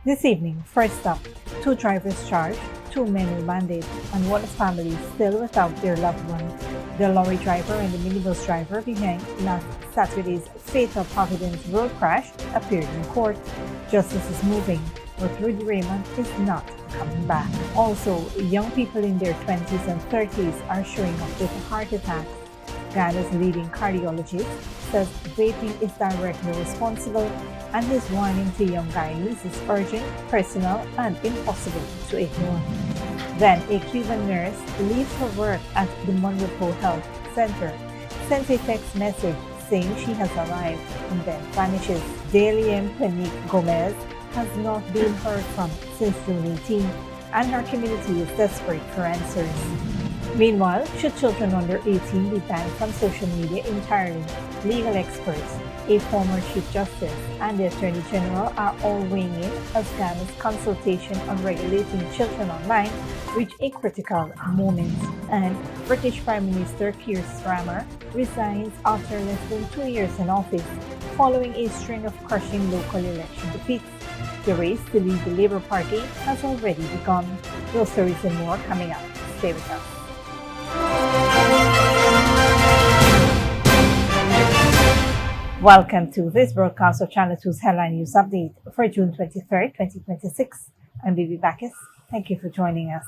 This evening, first up, 2 drivers charged, 2 men remanded, and 1 family still without their loved one. The lorry driver and the minibus driver behind last Saturday's fatal Providence Road crash appeared in court. Justice is moving, but Ruddy Raymond is not coming back. Also, young people in their 20s and 30s are showing up with heart attacks. Guyana's leading cardiologist says vaping is directly responsible, and his warning to young Guyanese is urgent, personal, and impossible to ignore. Then, a Cuban nurse leaves her work at the Mon Repos Health Centre, sends a text message saying she has arrived, and then vanishes. Dailem Paneque Gómez has not been heard from since June 18, and her community is desperate for answers. Meanwhile, should children under 18 be banned from social media entirely? Legal experts, a former Chief Justice, and the Attorney General are all weighing in as Ghana's consultation on regulating children online reach a critical moment. And British Prime Minister Keir Starmer resigns after less than 2 years in office, following a string of crushing local election defeats. The race to lead the Labour Party has already begun. Those stories and more coming up. Stay with us. Welcome to this broadcast of Channel 2's Headline News Update for June 23rd, 2026. I'm Bibi Bacchus. Thank you for joining us.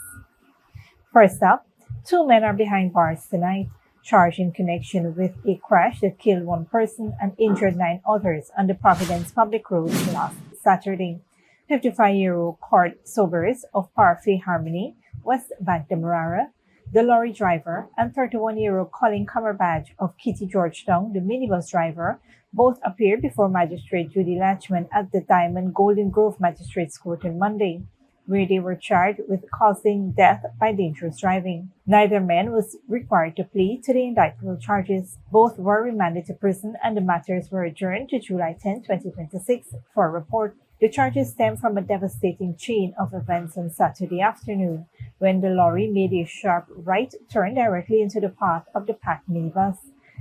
First up, 2 men are behind bars tonight, charged in connection with a crash that killed 1 person and injured 9 others on the Providence public road last Saturday. 55-year-old Cord Sobers of Parfait Harmony, West Bank Demerara, the lorry driver, and 31-year-old Colin Cumberbatch of Kitty Georgetown, the minibus driver, both appeared before Magistrate Judy Latchman at the Diamond Golden Grove Magistrates Court on Monday, where they were charged with causing death by dangerous driving. Neither man was required to plead to the indictable charges. Both were remanded to prison, and the matters were adjourned to July 10, 2026 for a report. The charges stem from a devastating chain of events on Saturday afternoon, when the lorry made a sharp right turn directly into the path of the packed minibus.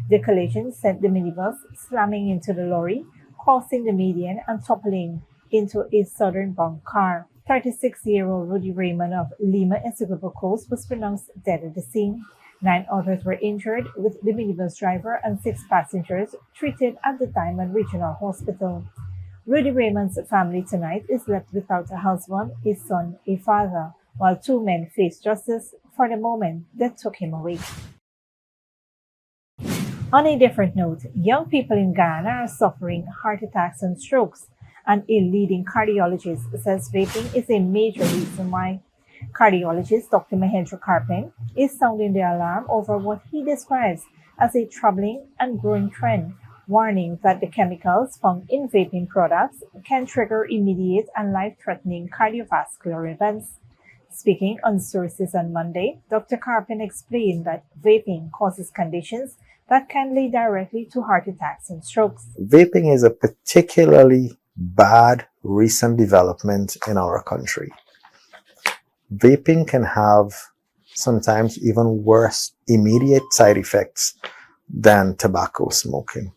The collision sent the minibus slamming into the lorry, crossing the median and toppling into a southern-bound car. 36-year-old Ruddy Raymond of Lima Essequibo Coast was pronounced dead at the scene. 9 others were injured, with the minibus driver and 6 passengers treated at the Diamond Regional Hospital. Ruddy Raymond's family tonight is left without a husband, a son, a father, while 2 men face justice for the moment that took him away. On a different note, young people in Guyana are suffering heart attacks and strokes, and a leading cardiologist says vaping is a major reason why. Cardiologist Dr. Mahendra Karpen is sounding the alarm over what he describes as a troubling and growing trend, warning that the chemicals found in vaping products can trigger immediate and life-threatening cardiovascular events. Speaking on Sources on Monday, Dr. Karpen explained that vaping causes conditions that can lead directly to heart attacks and strokes. Vaping is a particularly bad recent development in our country. Vaping can have sometimes even worse immediate side effects than tobacco smoking.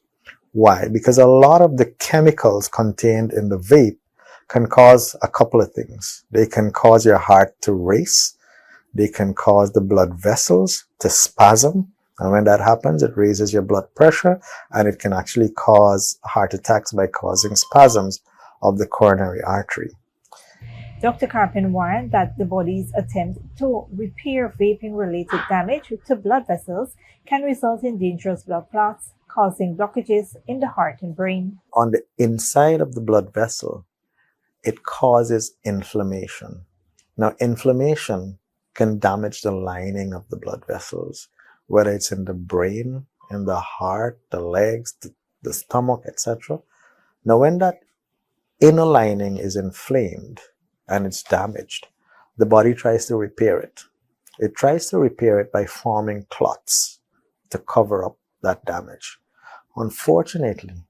Why? Because a lot of the chemicals contained in the vape can cause a couple of things. They can cause your heart to race. They can cause the blood vessels to spasm. And when that happens, it raises your blood pressure, and it can actually cause heart attacks by causing spasms of the coronary artery. Dr. Karpen warned that the body's attempt to repair vaping-related damage to blood vessels can result in dangerous blood clots, causing blockages in the heart and brain. On the inside of the blood vessel, it causes inflammation. Now, inflammation can damage the lining of the blood vessels, whether it's in the brain, in the heart, the legs, the stomach, etc. Now, when that inner lining is inflamed and it's damaged, the body tries to repair it. It tries to repair it by forming clots to cover up that damage. Unfortunately,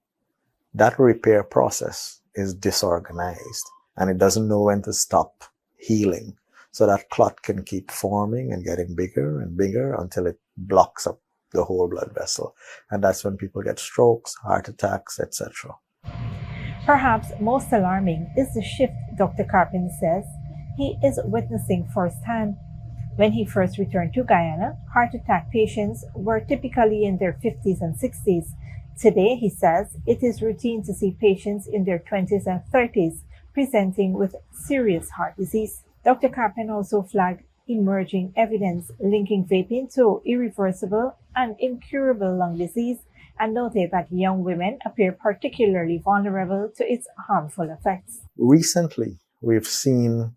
that repair process is disorganized, and it doesn't know when to stop healing. So that clot can keep forming and getting bigger and bigger until it blocks up the whole blood vessel. And that's when people get strokes, heart attacks, etc. Perhaps most alarming is the shift Dr. Carpenter says he is witnessing firsthand. When he first returned to Guyana, heart attack patients were typically in their 50s and 60s. Today, he says, it is routine to see patients in their 20s and 30s presenting with serious heart disease. Dr. Carpenter also flagged emerging evidence linking vaping to irreversible and incurable lung disease and noted that young women appear particularly vulnerable to its harmful effects. Recently, we've seen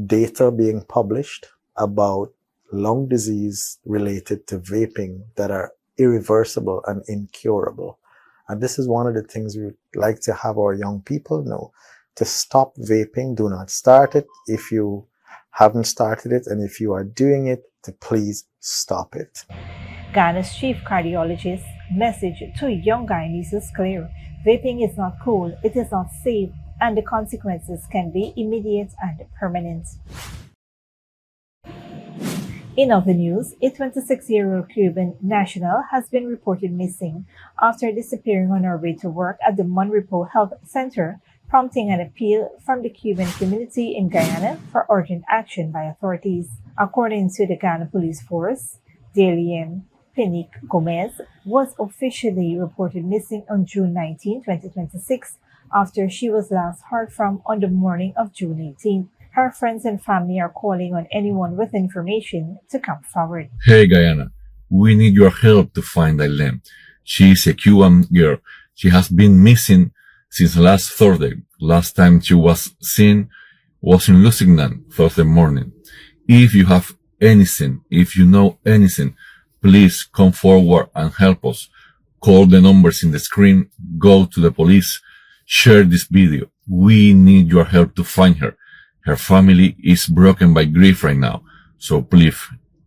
data being published about lung disease related to vaping that are irreversible and incurable. And this is one of the things we would like to have our young people know. To stop vaping, do not start it. If you haven't started it and if you are doing it, to please stop it. Ghana's chief cardiologist message to young Guyanese is clear. Vaping is not cool, it is not safe, and the consequences can be immediate and permanent. In other news, a 26-year-old Cuban national has been reported missing after disappearing on her way to work at the Mon Repos Health Centre, prompting an appeal from the Cuban community in Guyana for urgent action by authorities. According to the Ghana Police Force, Dailem Paneque Gómez was officially reported missing on June 19, 2026, after she was last heard from on the morning of June 18. Her friends and family are calling on anyone with information to come forward. Hey Guyana, we need your help to find Dailem. She is a Cuban girl. She has been missing since last Thursday. Last time she was seen was in Lusignan Thursday morning. If you have anything, if you know anything, please come forward and help us. Call the numbers in the screen, go to the police, share this video. We need your help to find her. Her family is broken by grief right now. So please,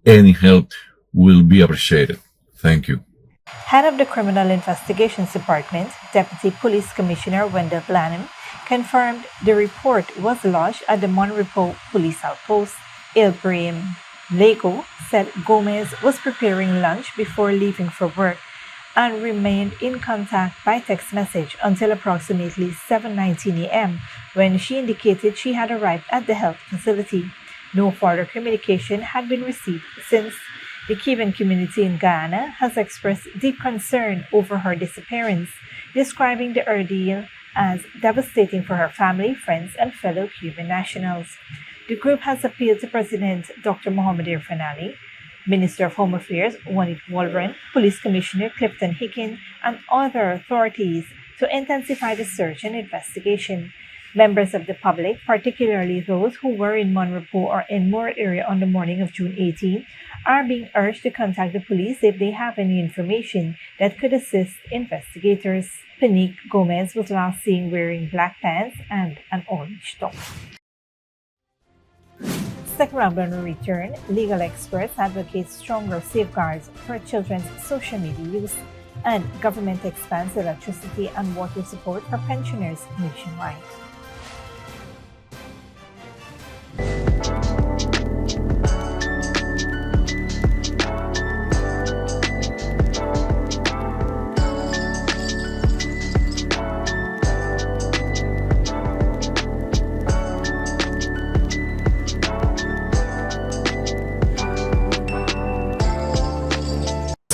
any help will be appreciated. Thank you. Head of the Criminal Investigations Department, Deputy Police Commissioner Wendell Blanham, confirmed the report was lodged at the Mon Repos Police Outpost. Ibrahim Lego said Gomez was preparing lunch before leaving for work and remained in contact by text message until approximately 7:19 a.m. when she indicated she had arrived at the health facility. No further communication had been received since. The Cuban community in Guyana has expressed deep concern over her disappearance, describing the ordeal as devastating for her family, friends, and fellow Cuban nationals. The group has appealed to President Dr. Mohamed Irfanali, Minister of Home Affairs Juanit Walren, Police Commissioner Clifton Hicken, and other authorities to intensify the search and investigation. Members of the public, particularly those who were in Mon Repos or in Moore area on the morning of June 18, are being urged to contact the police if they have any information that could assist investigators. Paneque Gómez was last seen wearing black pants and an orange top. Stick around when we return. Legal experts advocate stronger safeguards for children's social media use, and government expands electricity and water support for pensioners nationwide.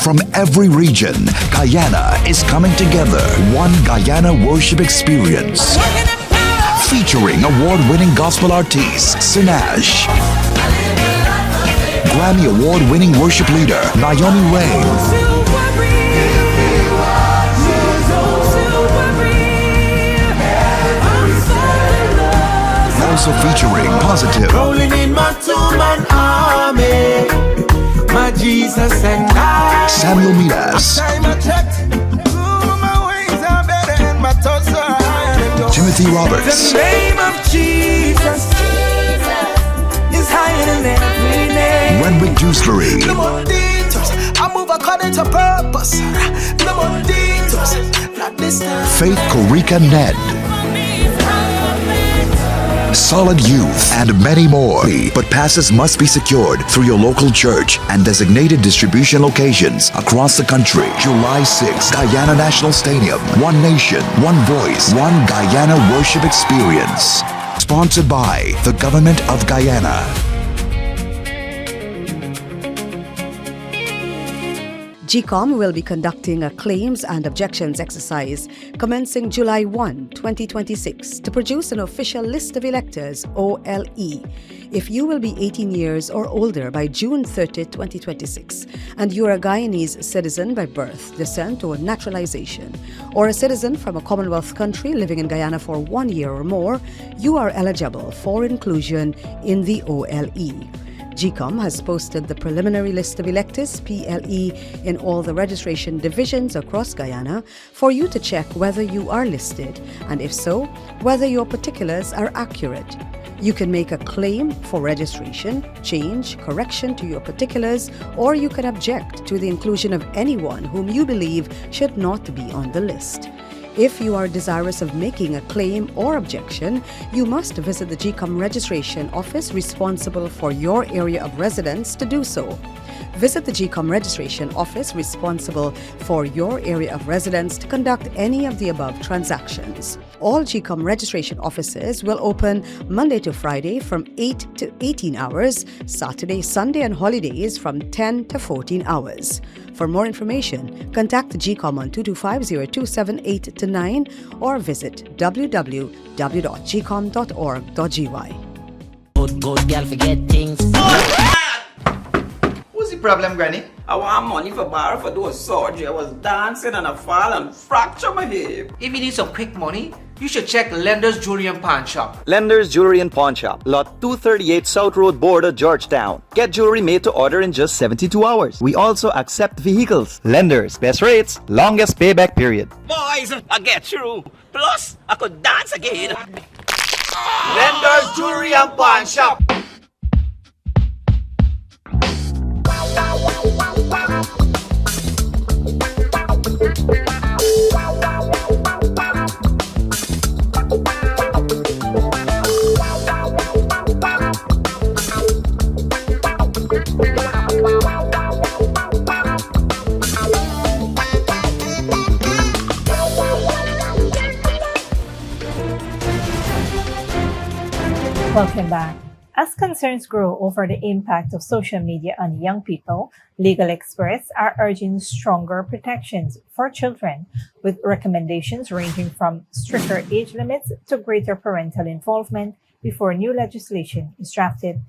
From every region, Guyana is coming together. One Guyana worship experience. Featuring award-winning gospel artist, Sinach. Grammy award-winning worship leader, Naomi Rain. Also featuring Positive. Rolling in my two-man army. My Jesus and I. Samuel Midas. Timothy Roberts. The name of Jesus is higher than every name. Renwick Dewsbury. No more detours. I move according to purpose. No more detours. Not this time. Faith Korika Ned. solid youth, and many more. But passes must be secured through your local church and designated distribution locations across the country. July 6th, Guyana National Stadium. One nation, one voice, one Guyana worship experience. Sponsored by the Government of Guyana. GCOM will be conducting a claims and objections exercise commencing July 1, 2026 to produce an official list of electors, OLE. If you will be 18 years or older by June 30, 2026, and you are a Guyanese citizen by birth, descent, or naturalization, or a citizen from a Commonwealth country living in Guyana for 1 year or more, you are eligible for inclusion in the OLE. GCOM has posted the preliminary list of electors, PLE, in all the registration divisions across Guyana for you to check whether you are listed, and if so, whether your particulars are accurate. You can make a claim for registration, change, correction to your particulars, or you can object to the inclusion of anyone whom you believe should not be on the list. If you are desirous of making a claim or objection, you must visit the GCOM registration office responsible for your area of residence to do so. Visit the GCOM registration office responsible for your area of residence to conduct any of the above transactions. All GCOM registration offices will open Monday to Friday from 8 to 18 hours, Saturday, Sunday and holidays from 10 to 14 hours. For more information, contact the GCOM on 225-0278-9 or visit www.gcom.org.gy. Good girl forget things. What's the problem, Granny? I want money for borrow for do a surgery. I was dancing and I fall and fracture my hip. If you need some quick money, you should check Lender's Jewelry and Pawn Shop. Lender's Jewelry and Pawn Shop, Lot 238 South Road, Border, Georgetown. Get jewelry made to order in just 72 hours. We also accept vehicles. Lender's, best rates, longest payback period. Boys, I get through. Plus, I could dance again. Lender's Jewelry and Pawn Shop. Welcome back. As concerns grow over the impact of social media on young people, legal experts are urging stronger protections for children, with recommendations ranging from stricter age limits to greater parental involvement before new legislation is drafted.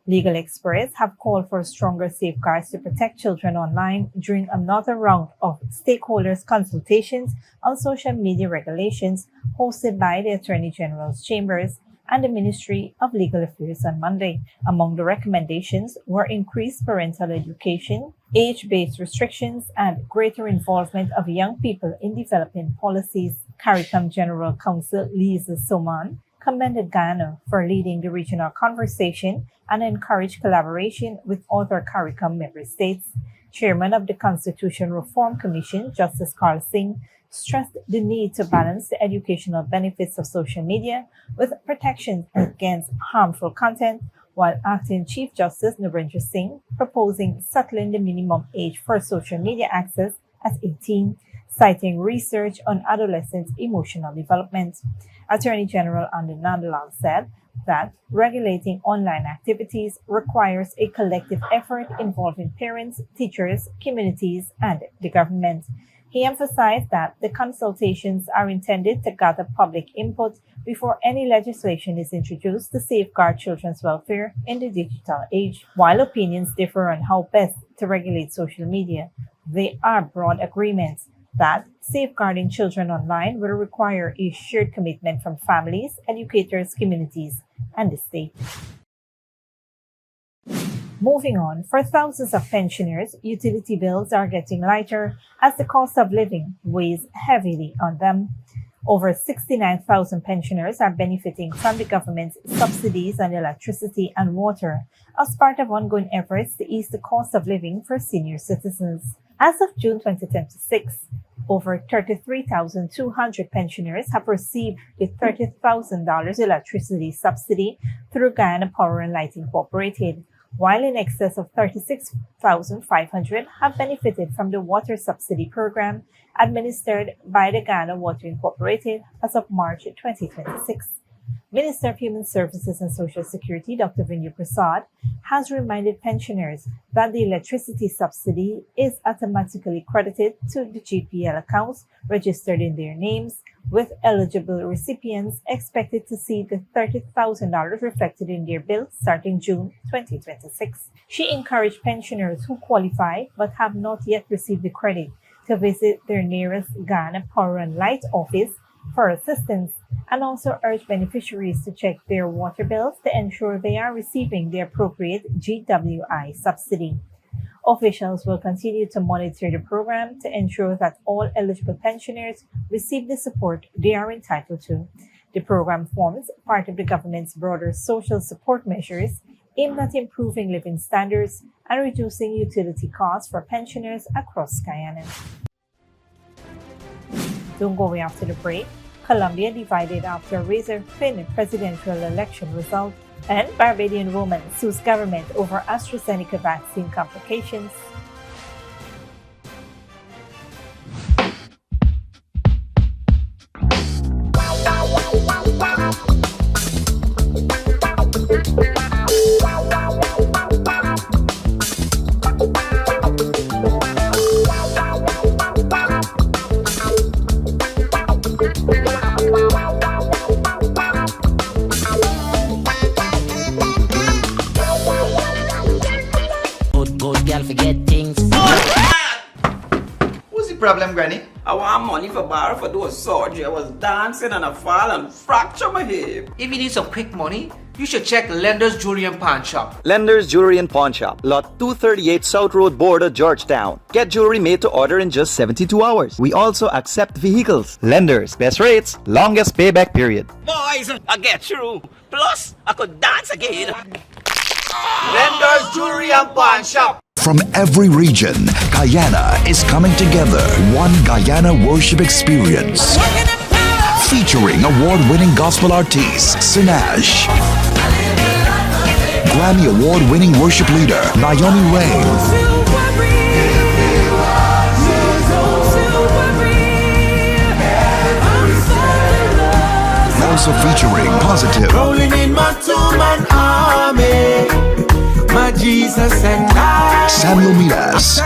Legal experts have called for stronger safeguards to protect children online during another round of stakeholders' consultations on social media regulations hosted by the Attorney General's Chambers and the Ministry of Legal Affairs on Monday. Among the recommendations were increased parental education, age-based restrictions, and greater involvement of young people in developing policies. CARICOM General Counsel Lisa Soman commended Guyana for leading the regional conversation and encouraged collaboration with other CARICOM member states. Chairman of the Constitution Reform Commission, Justice Carl Singh, stressed the need to balance the educational benefits of social media with protections against harmful content, while Acting Chief Justice Narendra Singh proposing settling the minimum age for social media access as 18, citing research on adolescents' emotional development. Attorney General Anand Nandlal said that regulating online activities requires a collective effort involving parents, teachers, communities, and the government. He emphasized that the consultations are intended to gather public input before any legislation is introduced to safeguard children's welfare in the digital age. While opinions differ on how best to regulate social media, there are broad agreements that safeguarding children online will require a shared commitment from families, educators, communities, and the state. Moving on, for thousands of pensioners, utility bills are getting lighter as the cost of living weighs heavily on them. Over 69,000 pensioners are benefiting from the government's subsidies on electricity and water as part of ongoing efforts to ease the cost of living for senior citizens. As of June 2026, over 33,200 pensioners have received the $30,000 electricity subsidy through Guyana Power and Light Incorporated, while in excess of 36,500 have benefited from the water subsidy program administered by the Guyana Water Incorporated as of March 2026. Minister of Human Services and Social Security, Dr. Vinay Prasad, has reminded pensioners that the electricity subsidy is automatically credited to the GPL accounts registered in their names, with eligible recipients expected to see the $30,000 reflected in their bill starting June 2026. She encouraged pensioners who qualify but have not yet received the credit to visit their nearest Guyana Power and Light office for assistance, and also urged beneficiaries to check their water bills to ensure they are receiving the appropriate GWI subsidy. Officials will continue to monitor the program to ensure that all eligible pensioners receive the support they are entitled to. The program forms part of the government's broader social support measures aimed at improving living standards and reducing utility costs for pensioners across Guyana. Don't go away after the break. Colombia divided after razor-thin presidential election result, and Barbadian woman sues government over AstraZeneca vaccine complications. Forget things. What's the problem, Granny? I want money for borrow for those surgery. I was dancing and I fall and fracture my hip. If you need some quick money, you should check Lender's Jewelry and Pawn Shop. Lender's Jewelry and Pawn Shop, lot 238 South Road, Border, Georgetown. Get jewelry made to order in just 72 hours. We also accept vehicles. Lender's, best rates, longest payback period. Boys, I get through. Plus, I could dance again. Lender's Jewelry and Pawn Shop. From every region, Guyana is coming together. One Guyana worship experience. Featuring award-winning gospel artist, Sinach. Grammy award-winning worship leader, Naomi Rain. Also featuring Positive. Rolling in my two-man army. My Jesus and I. Samuel Midas.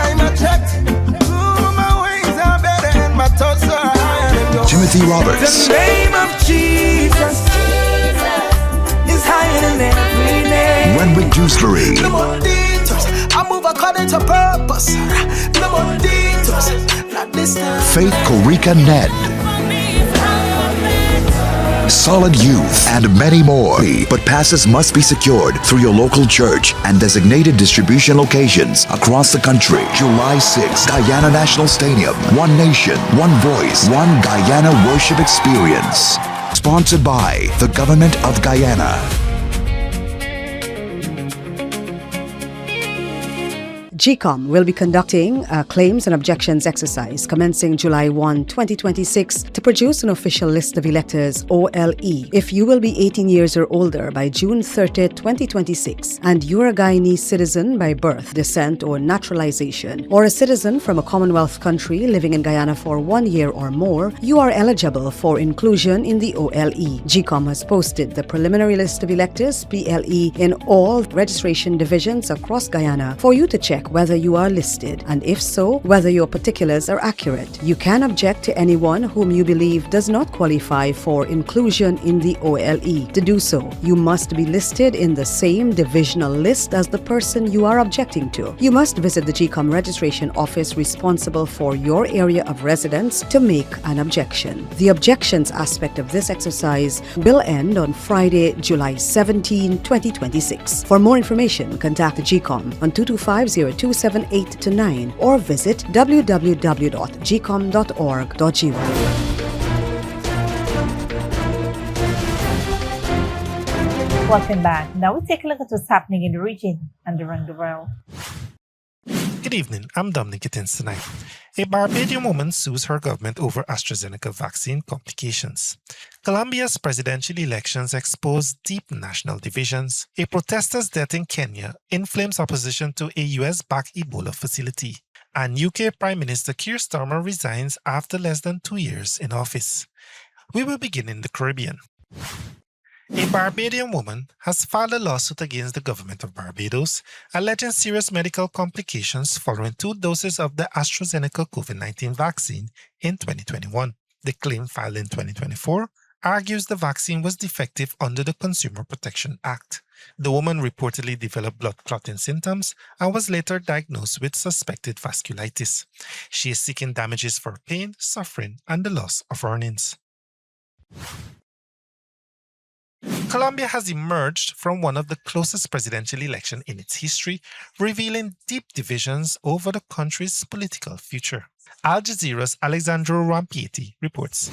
Timothy Roberts. The name of Jesus is higher than every name. Renwick Dewsbury. No more detours. I move according to purpose. No more detours. Not this time. Faith Korika Ned. Solid Youth, and many more. But passes must be secured through your local church and designated distribution locations across the country. July 6th, Guyana National Stadium. One nation, one voice, one Guyana worship experience. Sponsored by the Government of Guyana. GCOM will be conducting a claims and objections exercise commencing July 1, 2026 to produce an official list of electors, OLE. If you will be 18 years or older by June 30, 2026, and you are a Guyanese citizen by birth, descent, or naturalization, or a citizen from a Commonwealth country living in Guyana for 1 year or more, you are eligible for inclusion in the OLE. GCOM has posted the preliminary list of electors, PLE, in all registration divisions across Guyana for you to check whether you are listed, and if so, whether your particulars are accurate. You can object to anyone whom you believe does not qualify for inclusion in the OLE. To do so, you must be listed in the same divisional list as the person you are objecting to. You must visit the GCOM registration office responsible for your area of residence to make an objection. The objections aspect of this exercise will end on Friday, July 17, 2026. For more information, contact the GCOM on 225-0278-9 or visit www.gcom.org.gy. Welcome back. Now we take a look at what's happening in the region and around the world. Good evening, I'm Dominic Gittins tonight. A Barbadian woman sues her government over AstraZeneca vaccine complications. Colombia's presidential elections expose deep national divisions. A protester's death in Kenya inflames opposition to a US-backed Ebola facility. And UK Prime Minister Keir Starmer resigns after less than 2 years in office. We will begin in the Caribbean. A Barbadian woman has filed a lawsuit against the government of Barbados, alleging serious medical complications following 2 doses of the AstraZeneca COVID-19 vaccine in 2021. The claim filed in 2024 argues the vaccine was defective under the Consumer Protection Act. The woman reportedly developed blood clotting symptoms and was later diagnosed with suspected vasculitis. She is seeking damages for pain, suffering, and the loss of earnings. Colombia has emerged from one of the closest presidential elections in its history, revealing deep divisions over the country's political future. Al Jazeera's Alexandro Rampieti reports.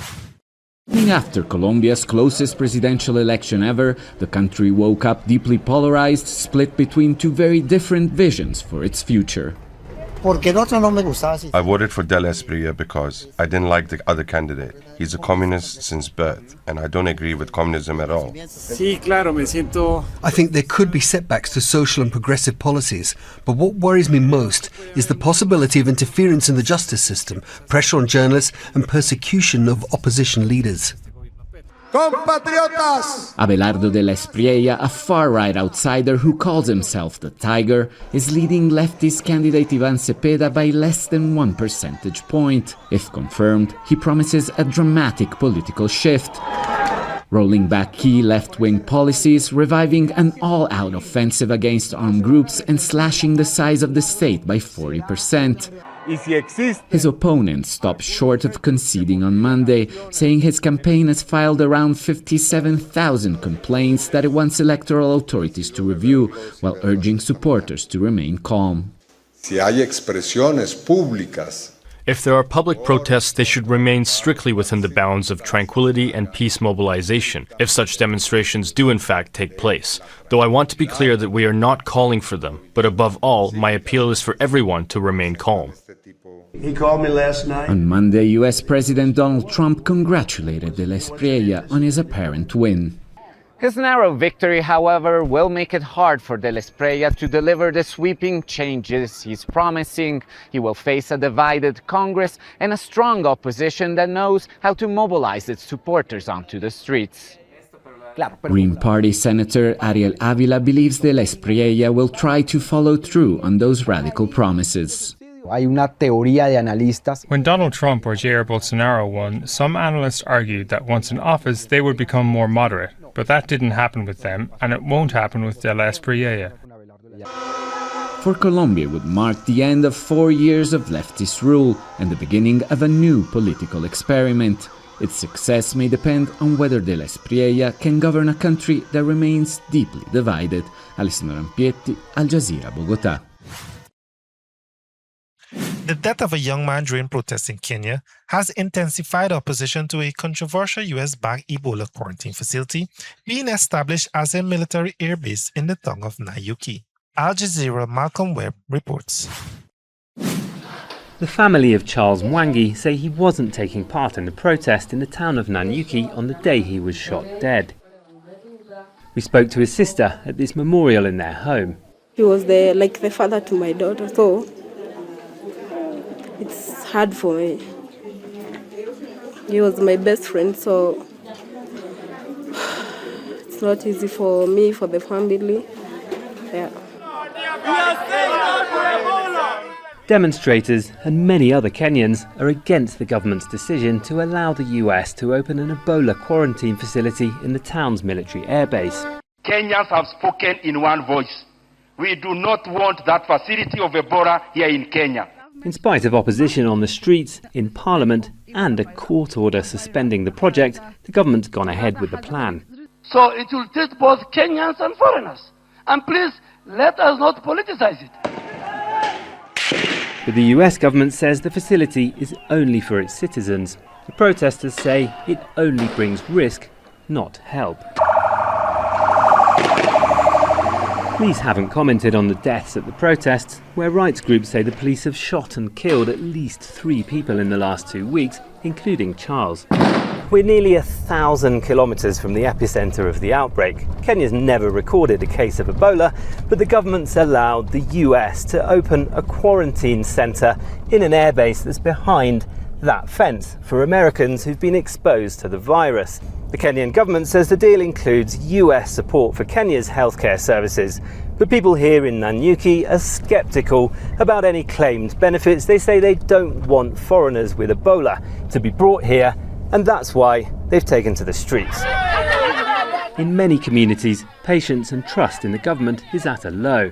After Colombia's closest presidential election ever, the country woke up deeply polarized, split between 2 very different visions for its future. I voted for Del Espriella because I didn't like the other candidate. He's a communist since birth, and I don't agree with communism at all. I think there could be setbacks to social and progressive policies, but what worries me most is the possibility of interference in the justice system, pressure on journalists, and persecution of opposition leaders. Abelardo de la Espriella, a far-right outsider who calls himself the Tiger, is leading leftist candidate Ivan Cepeda by less than 1 percentage point. If confirmed, he promises a dramatic political shift, rolling back key left-wing policies, reviving an all-out offensive against armed groups, and slashing the size of the state by 40%. His opponent stopped short of conceding on Monday, saying his campaign has filed around 57,000 complaints that it wants electoral authorities to review, while urging supporters to remain calm. If there are public protests, they should remain strictly within the bounds of tranquility and peace mobilization, if such demonstrations do in fact take place. Though I want to be clear that we are not calling for them, but above all, my appeal is for everyone to remain calm. He called me last night. On Monday, US President Donald Trump congratulated de la Espriella on his apparent win. His narrow victory, however, will make it hard for de la Espriella to deliver the sweeping changes he's promising. He will face a divided Congress and a strong opposition that knows how to mobilize its supporters onto the streets. Green Party Senator Ariel Avila believes de la Espriella will try to follow through on those radical promises. When Donald Trump or Jair Bolsonaro won, some analysts argued that once in office they would become more moderate, but that didn't happen with them, and it won't happen with de la Espriella. For Colombia would mark the end of 4 years of leftist rule and the beginning of a new political experiment. Its success may depend on whether de la Espriella can govern a country that remains deeply divided. Alessandro Rampietti, Al Jazeera, Bogotá. The death of a young man during protests in Kenya has intensified opposition to a controversial US-backed Ebola quarantine facility being established as a military airbase in the town of Nanyuki. Al Jazeera Malcolm Webb reports. The family of Charles Mwangi say he wasn't taking part in the protest in the town of Nanyuki on the day he was shot dead. We spoke to his sister at this memorial in their home. He was like the father to my daughter, so it's hard for me. He was my best friend, so it's not easy for me, for the family. Yeah. Demonstrators and many other Kenyans are against the government's decision to allow the US to open an Ebola quarantine facility in the town's military airbase. Kenyans have spoken in one voice. We do not want that facility of Ebola here in Kenya. In spite of opposition on the streets, in Parliament, and a court order suspending the project, the government's gone ahead with the plan. So it will treat both Kenyans and foreigners. And please, let us not politicize it. But the US government says the facility is only for its citizens. The protesters say it only brings risk, not help. Police haven't commented on the deaths at the protests, where rights groups say the police have shot and killed at least 3 people in the last 2 weeks, including Charles. We're nearly 1,000 kilometres from the epicentre of the outbreak. Kenya's never recorded a case of Ebola, but the government's allowed the US to open a quarantine centre in an airbase that's behind that fence for Americans who've been exposed to the virus. The Kenyan government says the deal includes US support for Kenya's healthcare services, but people here in Nanyuki are sceptical about any claimed benefits. They say they don't want foreigners with Ebola to be brought here, and that's why they've taken to the streets. In many communities, patience and trust in the government is at a low.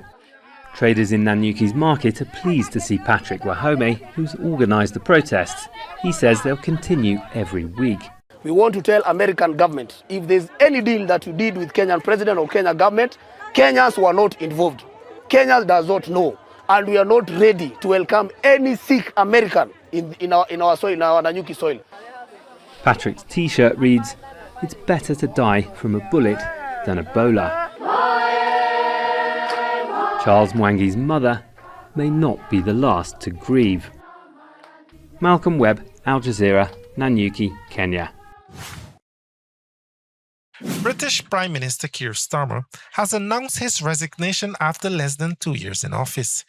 Traders in Nanyuki's market are pleased to see Patrick Wahome, who's organised the protests. He says they'll continue every week. We want to tell American government, if there's any deal that you did with Kenyan president or Kenyan government, Kenyans were not involved. Kenya does not know, and we are not ready to welcome any sick American in our soil, in our Nanyuki soil. Patrick's T-shirt reads, "It's better to die from a bullet than Ebola." Charles Mwangi's mother may not be the last to grieve. Malcolm Webb, Al Jazeera, Nanyuki, Kenya. British Prime Minister Keir Starmer has announced his resignation after less than 2 years in office.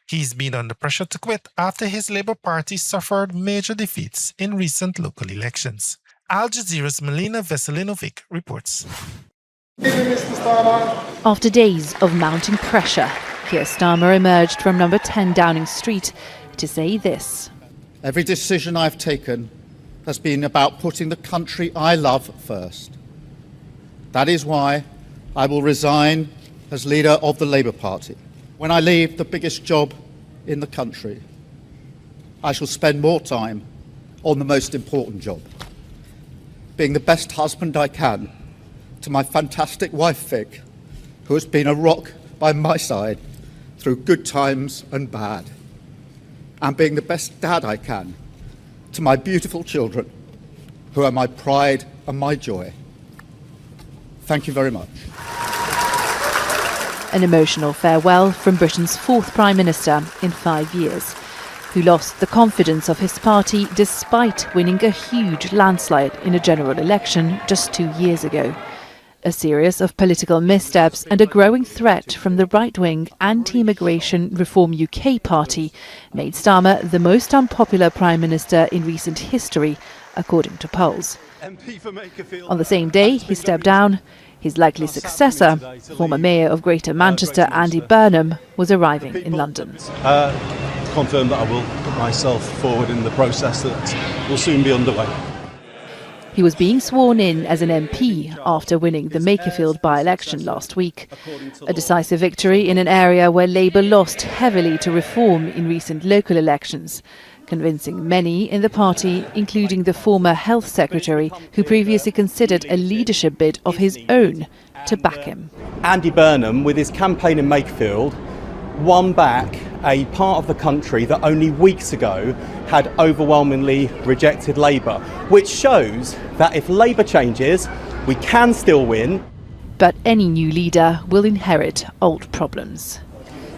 He's been under pressure to quit after his Labour Party suffered major defeats in recent local elections. Al Jazeera's Melina Veselinovic reports. After days of mounting pressure, Keir Starmer emerged from number 10 Downing Street to say this. Every decision I've taken has been about putting the country I love first. That is why I will resign as leader of the Labour Party. When I leave the biggest job in the country, I shall spend more time on the most important job, being the best husband I can to my fantastic wife Vic, who has been a rock by my side through good times and bad, and being the best dad I can to my beautiful children, who are my pride and my joy. Thank you very much. An emotional farewell from Britain's 4th Prime Minister in 5 years, who lost the confidence of his party despite winning a huge landslide in a general election just 2 years ago. A series of political missteps and a growing threat from the right-wing anti-immigration Reform UK party made Starmer the most unpopular Prime Minister in recent history, according to polls. On the same day he stepped down, his likely successor, former Mayor of Greater Manchester Andy Burnham, was arriving in London. Confirm that I will put myself forward in the process that will soon be underway. He was being sworn in as an MP after winning the Makerfield by-election last week, a decisive victory in an area where Labour lost heavily to Reform in recent local elections, convincing many in the party, including the former Health Secretary, who previously considered a leadership bid of his own, to back him. Andy Burnham, with his campaign in Makerfield, won back a part of the country that only weeks ago had overwhelmingly rejected Labour, which shows that if Labour changes, we can still win. But any new leader will inherit old problems.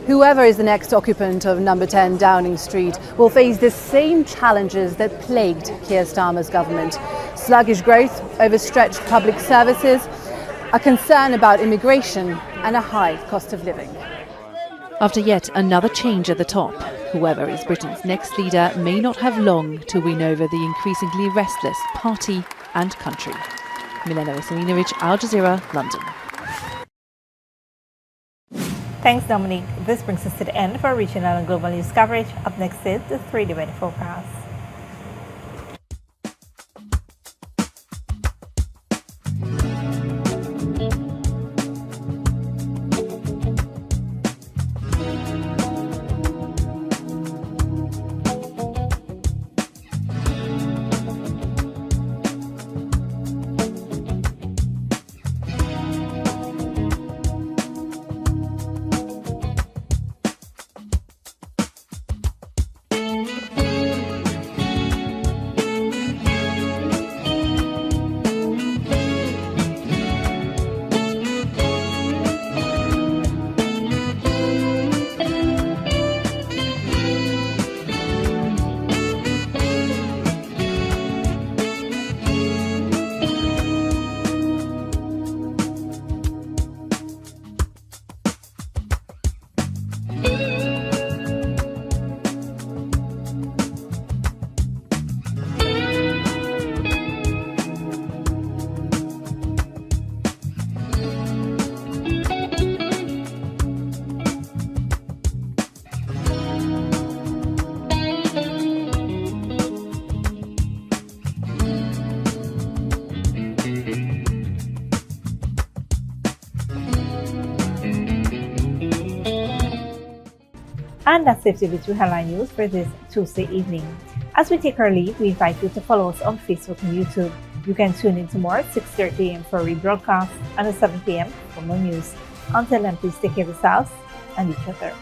Whoever is the next occupant of number 10 Downing Street will face the same challenges that plagued Keir Starmer's government. Sluggish growth, overstretched public services, a concern about immigration and a high cost of living. After yet another change at the top, whoever is Britain's next leader may not have long to win over the increasingly restless party and country. Milena Veselinovic, Al Jazeera, London. Thanks, Dominic. This brings us to the end of our regional and global news coverage. Up next is the 3D weather forecast. And that's it with your headline news for this Tuesday evening. As we take our leave, we invite you to follow us on Facebook and YouTube. You can tune in tomorrow at 6:30 a.m. for a rebroadcast and at 7 p.m. for more news. Until then, please take care of yourselves and each other.